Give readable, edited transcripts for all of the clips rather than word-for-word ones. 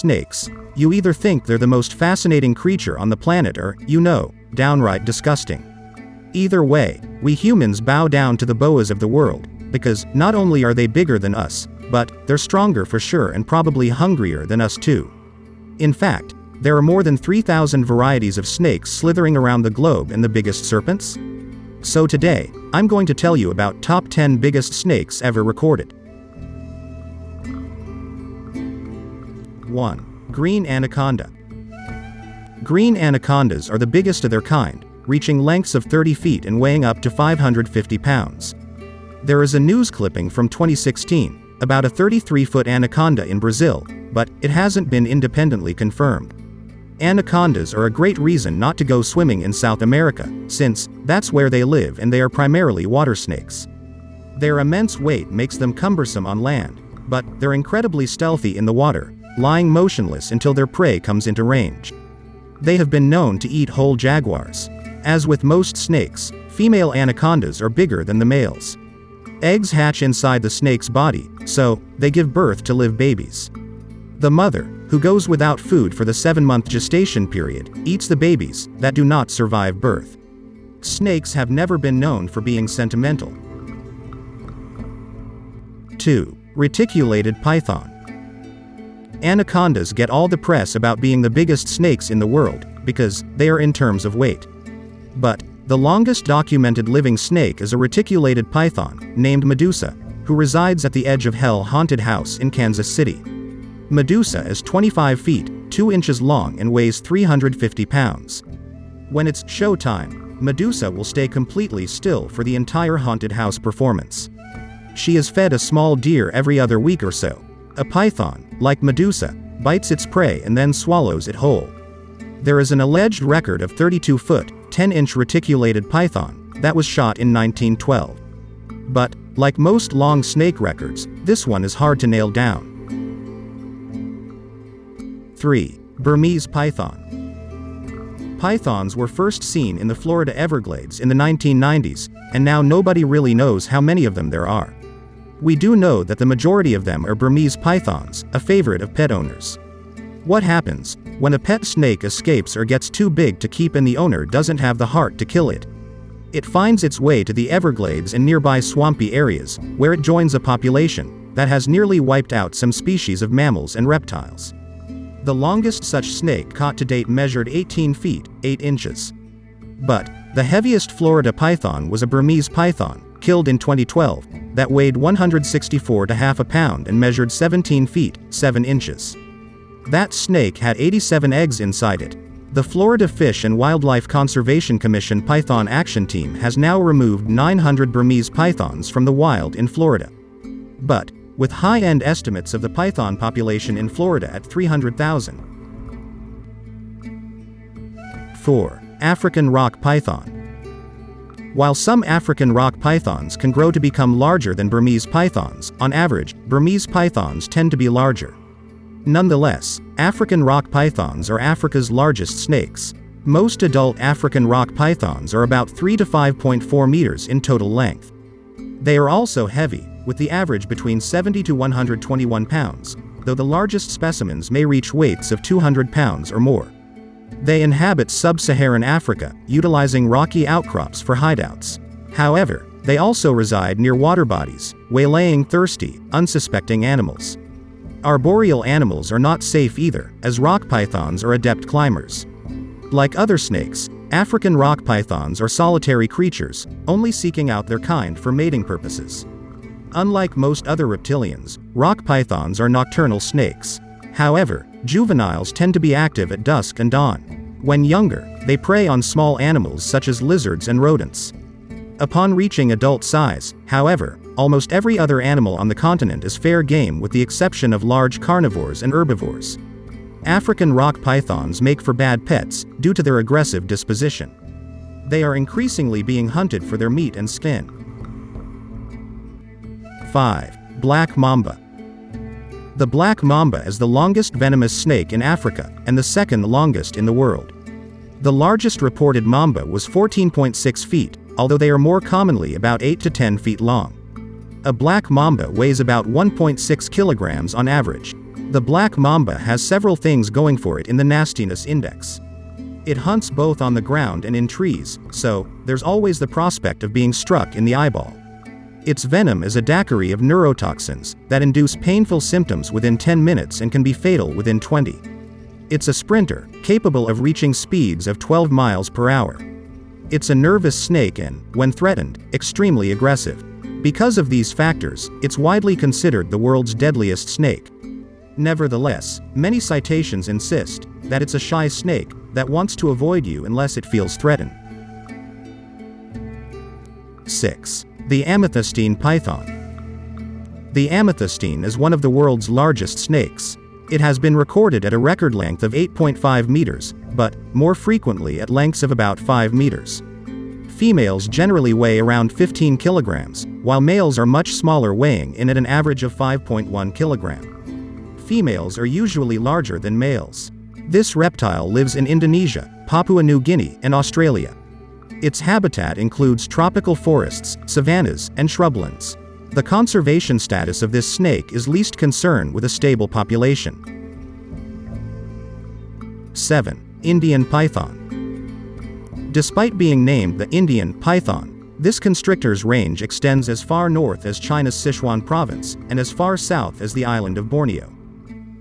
snakes, you either think they're the most fascinating creature on the planet or, downright disgusting. Either way, we humans bow down to the boas of the world, because not only are they bigger than us, but they're stronger for sure and probably hungrier than us too. In fact, there are more than 3,000 varieties of snakes slithering around the globe and the biggest serpents. So today, I'm going to tell you about top 10 biggest snakes ever recorded. 1. Green Anaconda. Green anacondas are the biggest of their kind, reaching lengths of 30 feet and weighing up to 550 pounds. There is a news clipping from 2016 about a 33-foot anaconda in Brazil, but it hasn't been independently confirmed. Anacondas are a great reason not to go swimming in South America, since that's where they live and they are primarily water snakes. Their immense weight makes them cumbersome on land, but they're incredibly stealthy in the water, lying motionless until their prey comes into range. They have been known to eat whole jaguars. As with most snakes, female anacondas are bigger than the males. Eggs hatch inside the snake's body, so they give birth to live babies. The mother, who goes without food for the 7-month gestation period, eats the babies that do not survive birth. Snakes have never been known for being sentimental. 2. Reticulated Python. Anacondas get all the press about being the biggest snakes in the world, because they are in terms of weight. But the longest documented living snake is a reticulated python, named Medusa, who resides at the Edge of Hell haunted house in Kansas City. Medusa is 25 feet, 2 inches long and weighs 350 pounds. When it's show time, Medusa will stay completely still for the entire haunted house performance. She is fed a small deer every other week or so. A python, like Medusa, bites its prey and then swallows it whole. There is an alleged record of 32-foot, 10-inch reticulated python that was shot in 1912. But, like most long snake records, this one is hard to nail down. 3. Burmese Python. Pythons were first seen in the Florida Everglades in the 1990s, and now nobody really knows how many of them there are. We do know that the majority of them are Burmese pythons, a favorite of pet owners. What happens when a pet snake escapes or gets too big to keep and the owner doesn't have the heart to kill it? It finds its way to the Everglades and nearby swampy areas, where it joins a population that has nearly wiped out some species of mammals and reptiles. The longest such snake caught to date measured 18 feet, 8 inches. But the heaviest Florida python was a Burmese python, killed in 2012, that weighed 164.5 pounds and measured 17 feet, 7 inches. That snake had 87 eggs inside it. The Florida Fish and Wildlife Conservation Commission Python Action Team has now removed 900 Burmese pythons from the wild in Florida. But, with high-end estimates of the python population in Florida at 300,000. 4. African rock python. While some African rock pythons can grow to become larger than Burmese pythons, on average, Burmese pythons tend to be larger. Nonetheless, African rock pythons are Africa's largest snakes. Most adult African rock pythons are about 3 to 5.4 meters in total length. They are also heavy, with the average between 70 to 121 pounds, though the largest specimens may reach weights of 200 pounds or more. They inhabit sub-Saharan Africa, utilizing rocky outcrops for hideouts. However, they also reside near water bodies, waylaying thirsty, unsuspecting animals. Arboreal animals are not safe either, as rock pythons are adept climbers. Like other snakes, African rock pythons are solitary creatures, only seeking out their kind for mating purposes. Unlike most other reptilians, rock pythons are nocturnal snakes. However, juveniles tend to be active at dusk and dawn. When younger, they prey on small animals such as lizards and rodents. Upon reaching adult size, however, almost every other animal on the continent is fair game with the exception of large carnivores and herbivores. African rock pythons make for bad pets, due to their aggressive disposition. They are increasingly being hunted for their meat and skin. 5. Black Mamba. The black mamba is the longest venomous snake in Africa, and the second longest in the world. The largest reported mamba was 14.6 feet, although they are more commonly about 8 to 10 feet long. A black mamba weighs about 1.6 kilograms on average. The black mamba has several things going for it in the nastiness index. It hunts both on the ground and in trees, so there's always the prospect of being struck in the eyeball. Its venom is a daiquiri of neurotoxins that induce painful symptoms within 10 minutes and can be fatal within 20. It's a sprinter, capable of reaching speeds of 12 miles per hour. It's a nervous snake and, when threatened, extremely aggressive. Because of these factors, it's widely considered the world's deadliest snake. Nevertheless, many citations insist that it's a shy snake that wants to avoid you unless it feels threatened. 6. The Amethystine Python. The amethystine is one of the world's largest snakes. It has been recorded at a record length of 8.5 meters, but, more frequently at lengths of about 5 meters. Females generally weigh around 15 kilograms, while males are much smaller, weighing in at an average of 5.1 kilogram. Females are usually larger than males. This reptile lives in Indonesia, Papua New Guinea, and Australia. Its habitat includes tropical forests, savannas, and shrublands. The conservation status of this snake is least concern with a stable population. 7. Indian Python. Despite being named the Indian Python, this constrictor's range extends as far north as China's Sichuan province, and as far south as the island of Borneo.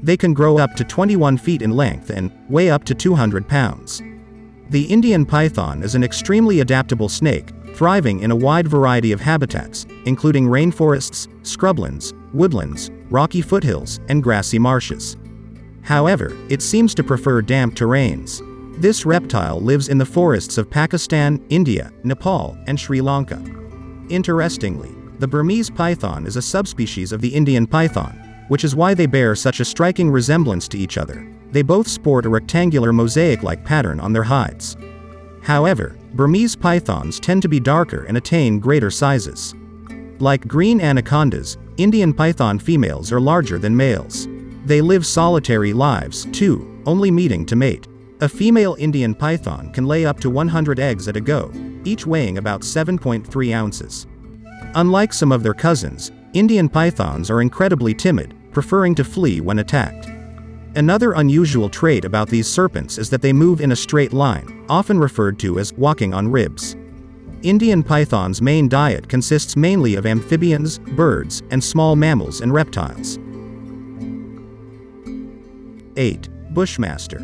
They can grow up to 21 feet in length and weigh up to 200 pounds. The Indian python is an extremely adaptable snake, thriving in a wide variety of habitats, including rainforests, scrublands, woodlands, rocky foothills, and grassy marshes. However, it seems to prefer damp terrains. This reptile lives in the forests of Pakistan, India, Nepal, and Sri Lanka. Interestingly, the Burmese python is a subspecies of the Indian python, which is why they bear such a striking resemblance to each other. They both sport a rectangular mosaic-like pattern on their hides. However, Burmese pythons tend to be darker and attain greater sizes. Like green anacondas, Indian python females are larger than males. They live solitary lives, too, only meeting to mate. A female Indian python can lay up to 100 eggs at a go, each weighing about 7.3 ounces. Unlike some of their cousins, Indian pythons are incredibly timid, preferring to flee when attacked. Another unusual trait about these serpents is that they move in a straight line, often referred to as walking on ribs. Indian python's main diet consists mainly of amphibians, birds, and small mammals and reptiles. 8. Bushmaster.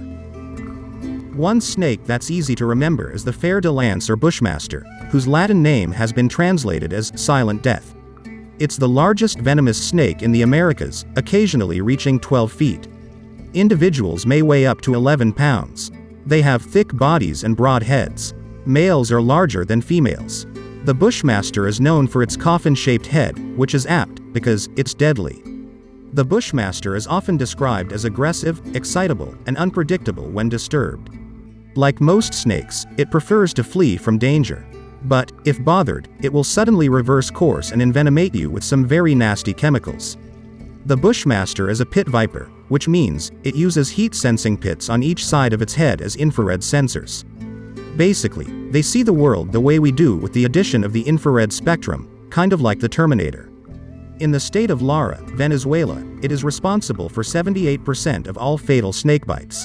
One snake that's easy to remember is the fer-de-lance or Bushmaster, whose Latin name has been translated as silent death. It's the largest venomous snake in the Americas, occasionally reaching 12 feet. Individuals may weigh up to 11 pounds. They have thick bodies and broad heads. Males are larger than females. The Bushmaster is known for its coffin-shaped head, which is apt, because it's deadly. The Bushmaster is often described as aggressive, excitable, and unpredictable when disturbed. Like most snakes, it prefers to flee from danger. But, if bothered, it will suddenly reverse course and envenomate you with some very nasty chemicals. The Bushmaster is a pit viper, which means it uses heat-sensing pits on each side of its head as infrared sensors. Basically, they see the world the way we do with the addition of the infrared spectrum, kind of like the Terminator. In the state of Lara, Venezuela, it is responsible for 78% of all fatal snakebites.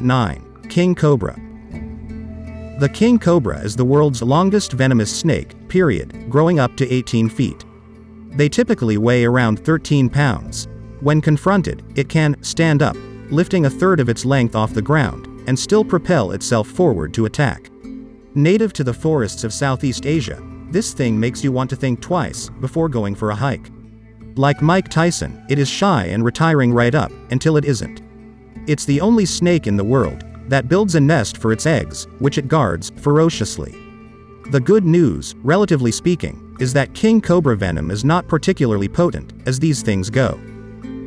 9. King Cobra. The king cobra is the world's longest venomous snake, period, growing up to 18 feet. They typically weigh around 13 pounds. When confronted, it can stand up, lifting a third of its length off the ground, and still propel itself forward to attack. Native to the forests of Southeast Asia, this thing makes you want to think twice before going for a hike. Like Mike Tyson, it is shy and retiring right up until it isn't. It's the only snake in the world that builds a nest for its eggs, which it guards ferociously. The good news, relatively speaking, is that king cobra venom is not particularly potent, as these things go.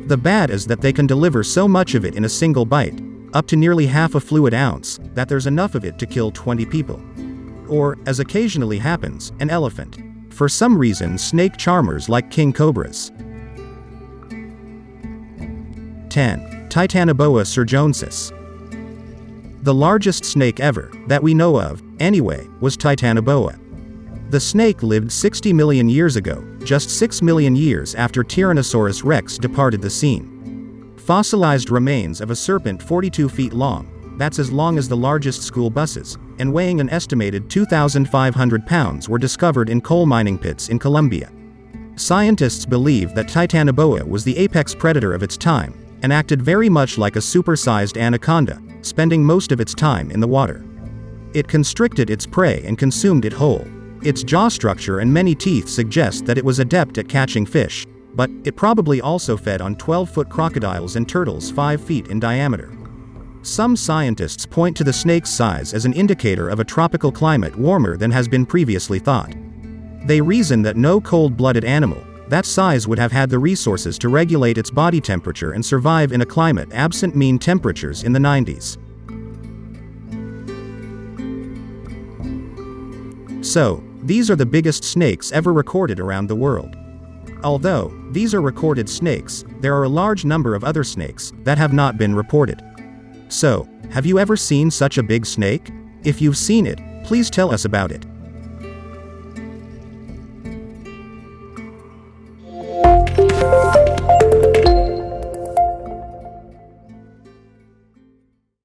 The bad is that they can deliver so much of it in a single bite, up to nearly half a fluid ounce, that there's enough of it to kill 20 people. Or, as occasionally happens, an elephant. For some reason, snake charmers like king cobras. 10. Titanoboa surgensis. The largest snake ever, that we know of, anyway, was Titanoboa. The snake lived 60 million years ago, just 6 million years after Tyrannosaurus rex departed the scene. Fossilized remains of a serpent 42 feet long, that's as long as the largest school buses, and weighing an estimated 2,500 pounds were discovered in coal mining pits in Colombia. Scientists believe that Titanoboa was the apex predator of its time, and acted very much like a supersized anaconda, spending most of its time in the water. It constricted its prey and consumed it whole. Its jaw structure and many teeth suggest that it was adept at catching fish, but it probably also fed on 12-foot crocodiles and turtles 5 feet in diameter. Some scientists point to the snake's size as an indicator of a tropical climate warmer than has been previously thought. They reason that no cold-blooded animal that size would have had the resources to regulate its body temperature and survive in a climate absent mean temperatures in the 90s. So, these are the biggest snakes ever recorded around the world. Although these are recorded snakes, there are a large number of other snakes that have not been reported. So, have you ever seen such a big snake? If you've seen it, please tell us about it.